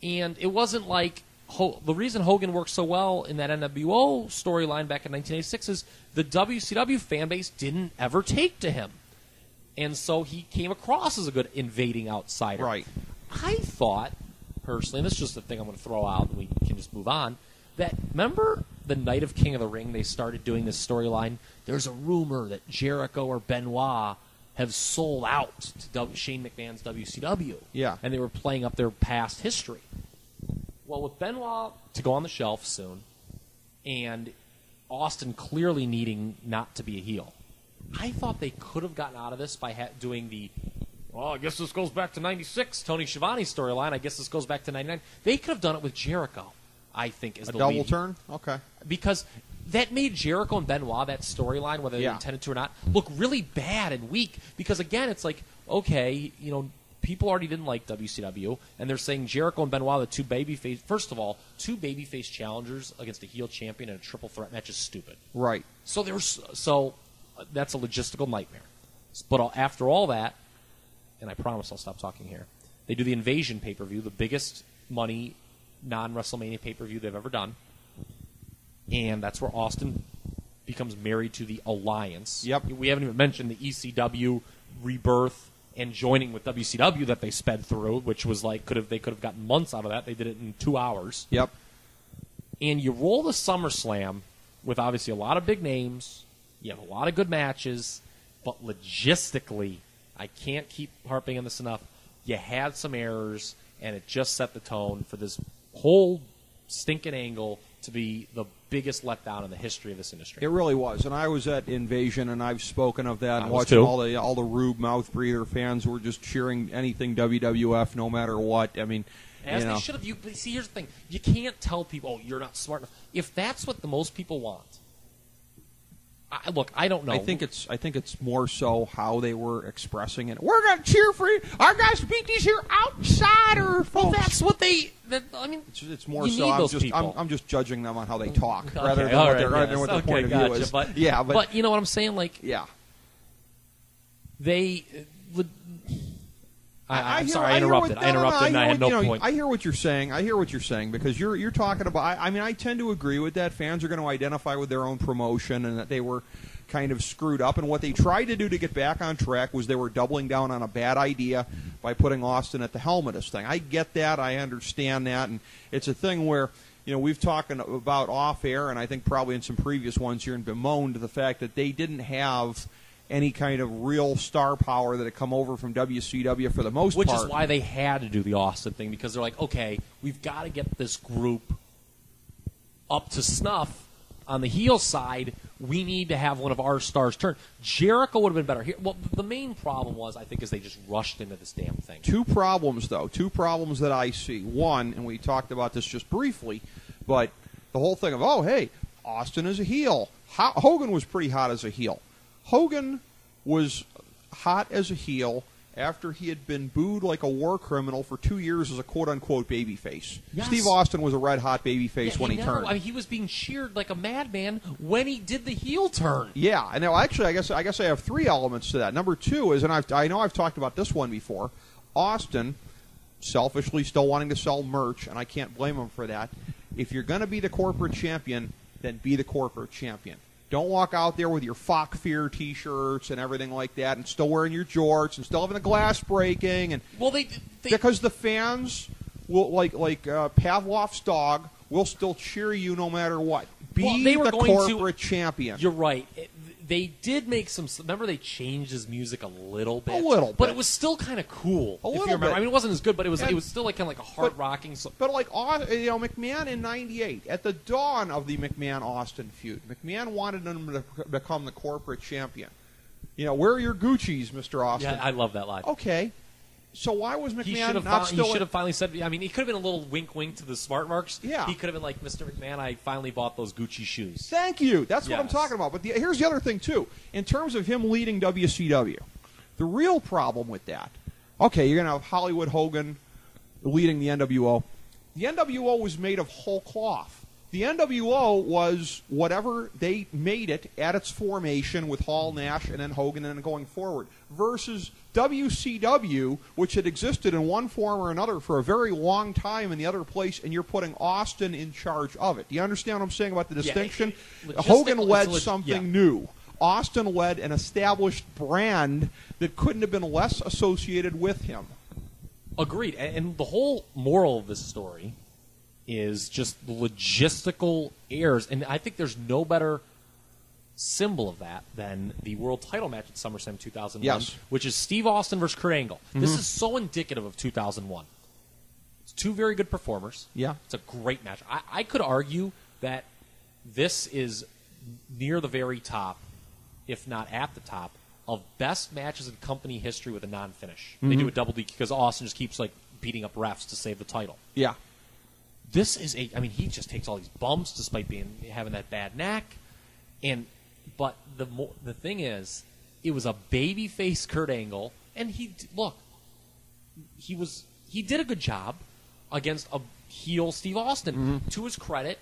And it wasn't like the reason Hogan worked so well in that NWO storyline back in 1986 is the WCW fan base didn't ever take to him. And so he came across as a good invading outsider. Right. I thought, personally, and this is just a thing I'm going to throw out and we can just move on, that remember the night of King of the Ring, they started doing this storyline? There's a rumor that Jericho or Benoit have sold out to Shane McMahon's WCW. Yeah. And they were playing up their past history. Well, with Benoit to go on the shelf soon, and Austin clearly needing not to be a heel, I thought they could have gotten out of this by doing the, well, I guess this goes back to 96, Tony Schiavone storyline. I guess this goes back to 99. They could have done it with Jericho, I think, as a the double lead. turn? Okay. Because that made Jericho and Benoit, that storyline, whether they intended to or not, look really bad and weak. Because, again, it's like, okay, you know, people already didn't like WCW, and they're saying Jericho and Benoit, the two babyface. First of all, two babyface challengers against a heel champion in a triple threat match is stupid. Right. So that's a logistical nightmare. But after all that, and I promise I'll stop talking here, they do the Invasion pay-per-view, the biggest money non-WrestleMania pay-per-view they've ever done, and that's where Austin becomes married to the Alliance. Yep. We haven't even mentioned the ECW rebirth and joining with WCW that they sped through, which was like they could have gotten months out of that. They did it in 2 hours. Yep. And you roll the SummerSlam with obviously a lot of big names. You have a lot of good matches, but logistically, I can't keep harping on this enough. You had some errors, and it just set the tone for this whole stinking angle to be the biggest letdown in the history of this industry. It really was, and I was at Invasion, and I've spoken of that, and I was watching too. all the Rube mouth breather fans who were just cheering anything WWF, no matter what. I mean, As they should have. See, here's the thing: you can't tell people, "Oh, you're not smart enough." If that's what the most people want, look, I don't know. I think it's more so how they were expressing it. We're gonna cheer for you. Our guys beat these here outsider folks. Well, that's what they. It's more you so. Need I'm just judging them on how they talk Okay, rather than all what right, their yes. point of view is. But you know what I'm saying? Like, yeah. They would. I'm sorry, I hear interrupted. I interrupted, and I had no point. I hear what you're saying. because you're talking about. I mean, I tend to agree with that. Fans are going to identify with their own promotion, and that they were kind of screwed up. And what they tried to do to get back on track was they were doubling down on a bad idea by putting Austin at the helm of this thing. I get that. I understand that, and it's a thing where. We've talked about off air, and I think probably in some previous ones here, and bemoaned the fact that they didn't have any kind of real star power that had come over from WCW for the most part. Which is why they had to do the Austin thing, because they're like, okay, we've got to get this group up to snuff on the heel side. We need to have one of our stars turn. Jericho would have been better here. Well, the main problem was, I think, is they just rushed into this damn thing. Two problems that I see. One, and we talked about this just briefly, but the whole thing of, oh, hey, Austin is a heel. Hogan was pretty hot as a heel. Hogan was hot as a heel after he had been booed like a war criminal for 2 years as a quote-unquote babyface. Yes. Steve Austin was a red-hot babyface when he turned. I mean, he was being cheered like a madman when he did the heel turn. Yeah, and now actually, I guess I have three elements to that. Number two is, and I know I've talked about this one before, Austin, selfishly still wanting to sell merch, and I can't blame him for that. If you're going to be the corporate champion, then be the corporate champion. Don't walk out there with your Fock Fear T-shirts and everything like that, and still wearing your jorts and still having the glass breaking. And well, they because the fans will like Pavlov's dog will still cheer you no matter what. Be the corporate champion. You're right. They did make some. Remember, they changed his music a little bit. But it was still kind of cool. A if little you remember. bit. I mean, it wasn't as good, but it was still like kind of like a hard rocking. But like McMahon in '98, at the dawn of the McMahon-Austin feud, McMahon wanted him to become the corporate champion. Where are your Gucci's, Mr. Austin? Yeah, I love that line. Okay. So why was McMahon He should have finally said. I mean, he could have been a little wink to the smart marks. Yeah. He could have been like, Mr. McMahon, I finally bought those Gucci shoes. Thank you. That's what I'm talking about. But here's the other thing, too. In terms of him leading WCW, the real problem with that, okay, you're going to have Hollywood Hogan leading the NWO. The NWO was made of whole cloth. The NWO was whatever they made it at its formation with Hall, Nash, and then Hogan, and then going forward, versus WCW, which had existed in one form or another for a very long time in the other place, and you're putting Austin in charge of it. Do you understand what I'm saying about the distinction? Hogan led something new. Austin led an established brand that couldn't have been less associated with him. Agreed. And the whole moral of this story is just the logistical errors. And I think there's no better symbol of that than the world title match at SummerSlam 2001, yes, which is Steve Austin versus Kurt Angle. Mm-hmm. This is so indicative of 2001. It's two very good performers. Yeah. It's a great match. I could argue that this is near the very top, if not at the top, of best matches in company history with a non-finish. Mm-hmm. They do a double DQ because Austin just keeps like beating up refs to save the title. Yeah. This is he just takes all these bumps despite having that bad neck, but the thing is, it was a babyface Kurt Angle, and he did a good job against a heel Steve Austin. Mm-hmm. To his credit,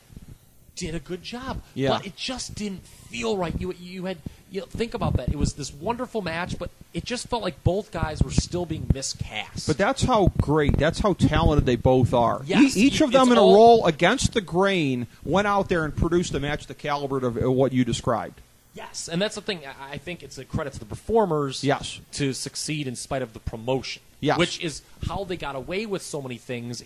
did a good job. Yeah. But it just didn't feel right. You think about that. It was this wonderful match, but it just felt like both guys were still being miscast. But that's how talented they both are. Yes, each of them in a role against the grain went out there and produced a match the caliber of what you described. Yes, and that's the thing. I think it's a credit to the performers, yes, to succeed in spite of the promotion, yes, which is how they got away with so many things.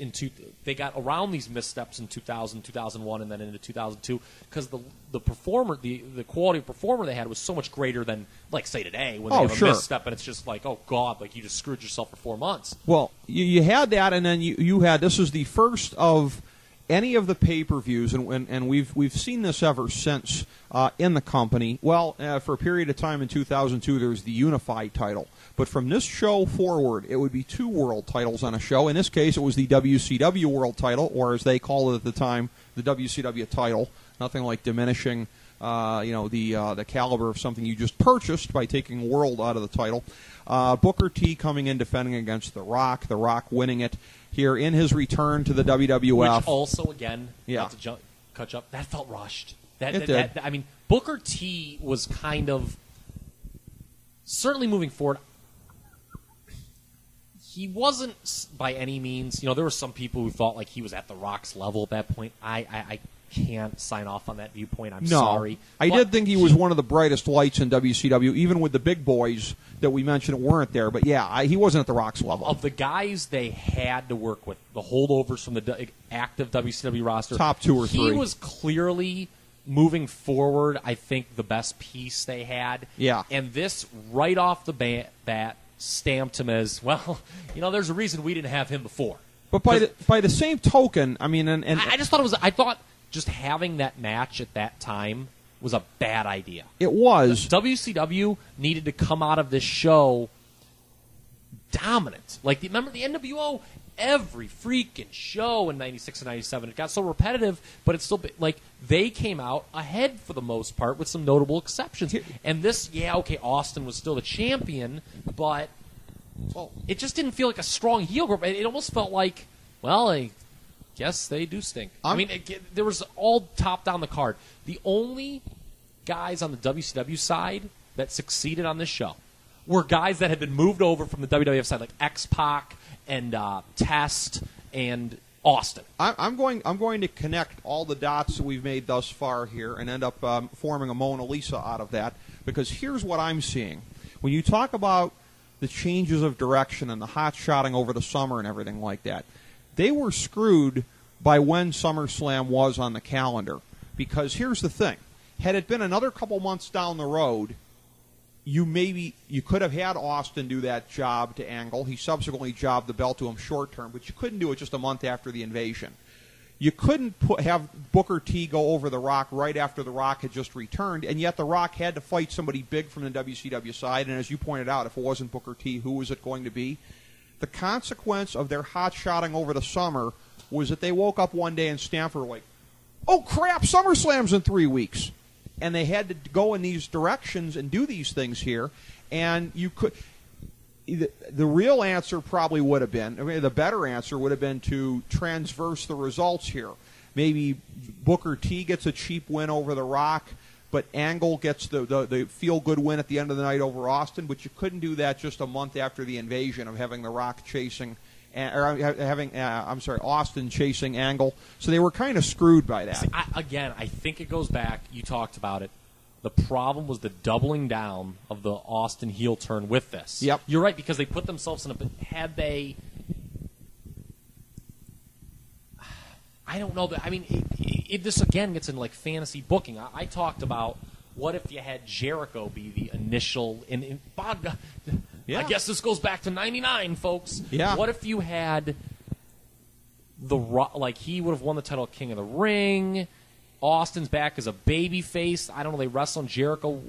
They got around these missteps in 2000, 2001, and then into 2002 because the performer, the quality of performer they had was so much greater than, like, say, today when they have a misstep and it's just like, oh, God, like you just screwed yourself for 4 months. Well, you had that, and then you had, this is the first of any of the pay-per-views, and we've seen this ever since in the company. Well, for a period of time in 2002, there was the unified title. But from this show forward, it would be 2 world titles on a show. In this case, it was the WCW world title, or as they called it at the time, the WCW title. Nothing like diminishing the caliber of something you just purchased by taking world out of the title. Booker T coming in defending against The Rock winning it here in his return to the WWF. Which also, again, not to catch up, that felt rushed. I mean, Booker T was kind of, certainly moving forward, he wasn't by any means, there were some people who thought like he was at The Rock's level at that point. I can't sign off on that viewpoint. I'm sorry. I did think he was one of the brightest lights in WCW, even with the big boys that we mentioned weren't there. But yeah, he wasn't at The Rock's level. Of the guys they had to work with, the holdovers from the active WCW roster, top 2 or 3. He was clearly moving forward, I think, the best piece they had. Yeah. And this, right off the bat, stamped him as, well, there's a reason we didn't have him before. But by the same token, I mean, and I just thought I thought just having that match at that time was a bad idea. It was. WCW needed to come out of this show dominant. Like, remember the NWO? Every freaking show in 96 and 97. It got so repetitive, but it's still, like, they came out ahead for the most part with some notable exceptions. And this, Austin was still the champion, but it just didn't feel like a strong heel group. It almost felt like, well, I guess they do stink. There was all top down the card. The only guys on the WCW side that succeeded on this show were guys that had been moved over from the WWF side, like X-Pac and Test and Austin. I'm going to connect all the dots that we've made thus far here and end up forming a Mona Lisa out of that, because here's what I'm seeing. When you talk about the changes of direction and the hot shotting over the summer and everything like that, they were screwed by when SummerSlam was on the calendar. Because here's the thing. Had it been another couple months down the road, you could have had Austin do that job to Angle. He subsequently jobbed the belt to him short term, but you couldn't do it just a month after the invasion. You couldn't have Booker T go over The Rock right after The Rock had just returned, and yet The Rock had to fight somebody big from the WCW side, and as you pointed out, if it wasn't Booker T, who was it going to be? The consequence of their hot-shotting over the summer was that they woke up one day in Stamford like, oh crap, SummerSlam's in 3 weeks. And they had to go in these directions and do these things here. And the real answer probably would have been, the better answer would have been to transverse the results here. Maybe Booker T gets a cheap win over The Rock, but Angle gets the feel-good win at the end of the night over Austin, but you couldn't do that just a month after the invasion of having The Rock chasing, or having, Austin chasing Angle. So they were kind of screwed by that. See, I think it goes back, you talked about it. The problem was the doubling down of the Austin heel turn with this. Yep. You're right, because they put themselves in had they... I don't know. I mean, this again gets into like fantasy booking. I talked about what if you had Jericho be the initial... I guess this goes back to 99, folks. Yeah. What if you had he would have won the title of King of the Ring... Austin's back as a baby face. I don't know. They wrestle on Jericho.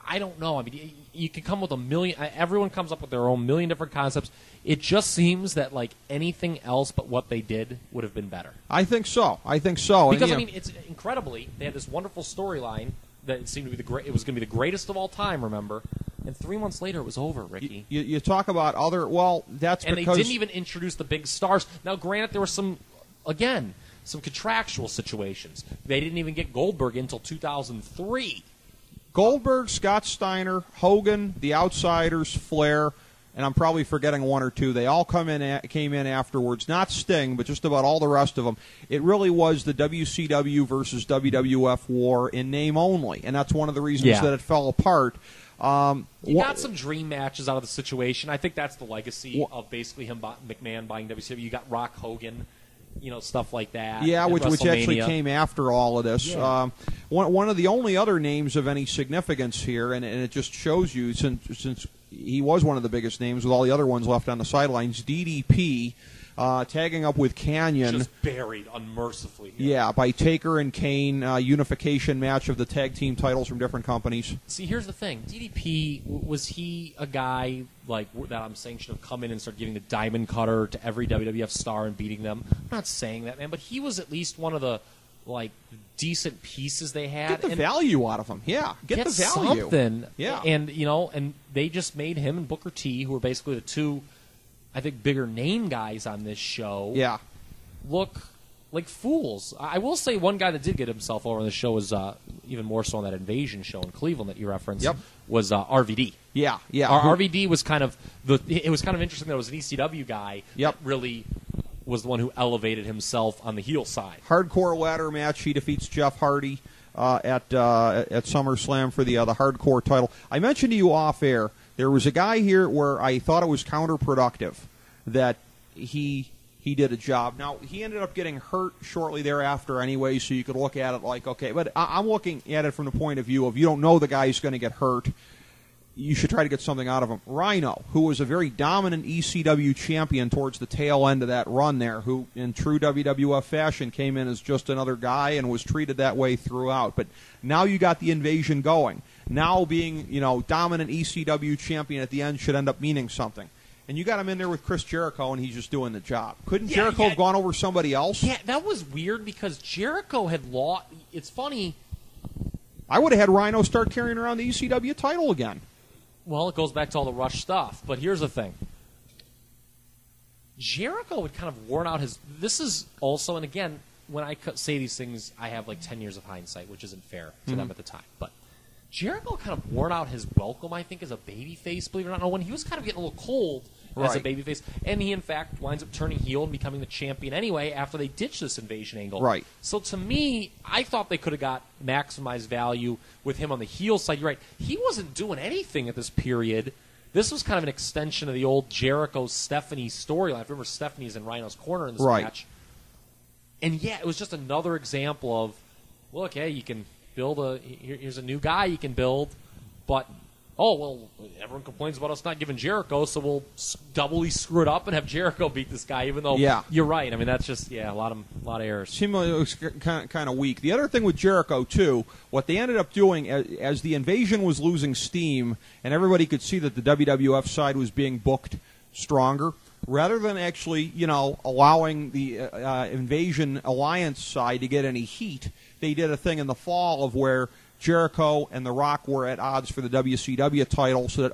I don't know. I mean, you can come with a million. Everyone comes up with their own million different concepts. It just seems that like anything else but what they did would have been better. I think so. Because it's incredibly they had this wonderful storyline that seemed to be it was going to be the greatest of all time. Remember, and 3 months later it was over. Ricky, you talk about other. Well, that's and because they didn't even introduce the big stars. Now, granted, there were some contractual situations. They didn't even get Goldberg until 2003. Goldberg, Scott Steiner, Hogan, The Outsiders, Flair, and I'm probably forgetting one or two. They all came in afterwards. Not Sting, but just about all the rest of them. It really was the WCW versus WWF war in name only, and that's one of the reasons that it fell apart. You got some dream matches out of the situation. I think that's the legacy of basically him, McMahon buying WCW. You got Rock Hogan. Stuff like that. Yeah, which actually came after all of this. Yeah. One of the only other names of any significance here, and it just shows you, since he was one of the biggest names with all the other ones left on the sidelines, DDP tagging up with Canyon. Just buried unmercifully. Yeah, by Taker and Kane, unification match of the tag team titles from different companies. See, here's the thing. DDP, was he a guy like that I'm saying should have come in and started giving the diamond cutter to every WWF star and beating them? I'm not saying that, man, but he was at least one of the decent pieces they had. Get the value out of him. Yeah, get the value. Something. Yeah. And they just made him and Booker T, who were basically the two, I think, bigger name guys on this show, look like fools. I will say one guy that did get himself over on the show was even more so on that Invasion show in Cleveland that you referenced. Was RVD. Yeah. RVD was kind of it was kind of interesting that it was an ECW guy that really was the one who elevated himself on the heel side. Hardcore ladder match. He defeats Jeff Hardy at SummerSlam for the hardcore title. I mentioned to you off air, there was a guy here where I thought it was counterproductive that he did a job. Now, he ended up getting hurt shortly thereafter anyway, so you could look at it like, okay, but I'm looking at it from the point of view of you don't know the guy's going to get hurt. You should try to get something out of him. Rhino, who was a very dominant ECW champion towards the tail end of that run there, who in true WWF fashion came in as just another guy and was treated that way throughout. But now you got the Invasion going. Now being, dominant ECW champion at the end should end up meaning something. And you got him in there with Chris Jericho, and he's just doing the job. Couldn't Jericho have gone over somebody else? Yeah, that was weird because Jericho had lost. It's funny. I would have had Rhino start carrying around the ECW title again. Well, it goes back to all the Rush stuff. But here's the thing. Jericho had kind of worn out his... This is also, and again, when I say these things, I have like 10 years of hindsight, which isn't fair to them at the time. But Jericho kind of worn out his welcome, I think, as a babyface, believe it or not. When he was kind of getting a little cold as a babyface. And he, in fact, winds up turning heel and becoming the champion anyway after they ditched this Invasion angle. Right. So to me, I thought they could have got maximized value with him on the heel side. You're right. He wasn't doing anything at this period. This was kind of an extension of the old Jericho-Stephanie storyline. I remember Stephanie's in Rhino's corner in this match. And, yeah, it was just another example of, look, hey, you can build here's a new guy you can build, but everyone complains about us not giving Jericho, so we'll doubly screw it up and have Jericho beat this guy, even though you're right. I mean, that's just, a lot of errors. Seemed like it was kind of weak. The other thing with Jericho, too, what they ended up doing as the Invasion was losing steam and everybody could see that the WWF side was being booked stronger, rather than actually, allowing the Invasion Alliance side to get any heat, they did a thing in the fall of where Jericho and The Rock were at odds for the WCW title, so that,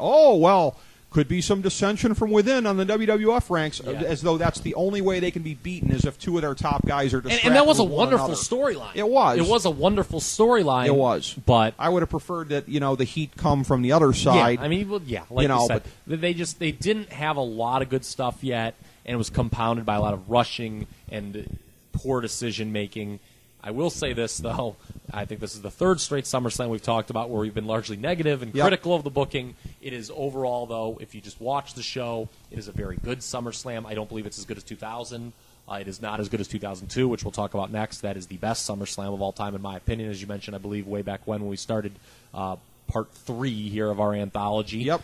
could be some dissension from within on the WWF ranks, as though that's the only way they can be beaten, is if two of their top guys are distracted. And that was a with one wonderful another. storyline. It was. It was a wonderful storyline. It was. But I would have preferred that, the heat come from the other side. Yeah, I mean, like you said, they didn't have a lot of good stuff yet, and it was compounded by a lot of rushing and poor decision making. I will say this, though. I think this is the third straight SummerSlam we've talked about where we've been largely negative and critical of the booking. It is overall, though, if you just watch the show, it is a very good SummerSlam. I don't believe it's as good as 2000. It is not as good as 2002, which we'll talk about next. That is the best SummerSlam of all time, in my opinion. As you mentioned, I believe, way back when we started part 3 here of our anthology. Yep.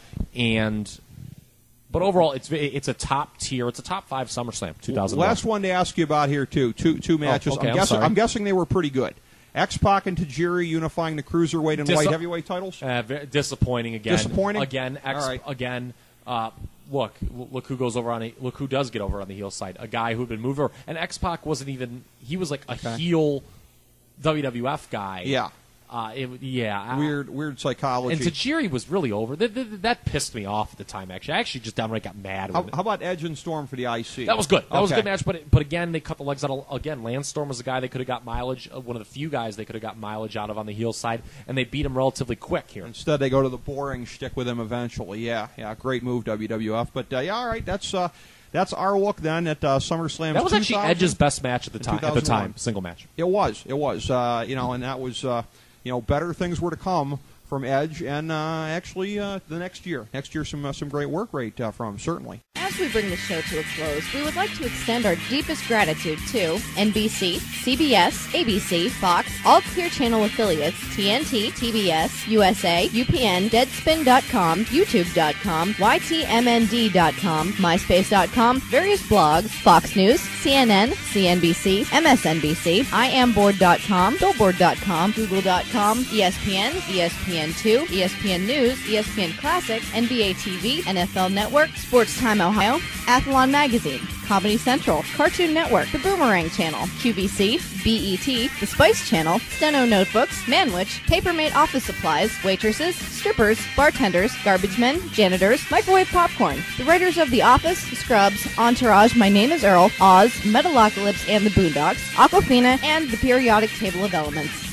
But overall, it's a top tier. It's a top 5 SummerSlam, 2001. Last one to ask you about here, too. Two matches. Okay, I'm guessing they were pretty good. X-Pac and Tajiri unifying the Cruiserweight and Light Heavyweight titles? Disappointing again. Disappointing? Again. Again. Look who goes over look who does get over on the heel side. A guy who'd been moved over. And X-Pac wasn't even, he was like a heel WWF guy. Yeah. Weird psychology. And Tajiri was really over. That pissed me off at the time, actually. I actually just downright got mad. How about Edge and Storm for the IC? That was good. That was a good match, but again, they cut the legs out. Again, Lance Storm was a guy they could have got mileage, one of the few guys they could have got mileage out of on the heel side, and they beat him relatively quick here. Instead, they go to the boring shtick with him eventually. Yeah, great move, WWF. But, all right, that's our look then at SummerSlam. That was actually Edge's best match at the time, single match. It was. And that was... better things were to come from Edge, and actually the next year. Next year, some great work rate from him, certainly. As we bring the show to a close, we would like to extend our deepest gratitude to NBC, CBS, ABC, Fox, all Clear Channel affiliates, TNT, TBS, USA, UPN, Deadspin.com, YouTube.com, YTMND.com, MySpace.com, various blogs, Fox News, CNN, CNBC, MSNBC, IamBoard.com, Billboard.com, Google.com, ESPN, ESPN2, ESPN News, ESPN Classic, NBA TV, NFL Network, Sports Time Ohio, Athlon Magazine, Comedy Central, Cartoon Network, The Boomerang Channel, QVC, BET, The Spice Channel, Steno Notebooks, Manwich, Papermate Office Supplies, waitresses, strippers, bartenders, garbage men, janitors, microwave popcorn, the writers of The Office, Scrubs, Entourage, My Name is Earl, Oz, Metalocalypse and the Boondocks, Aquafina, and the Periodic Table of Elements.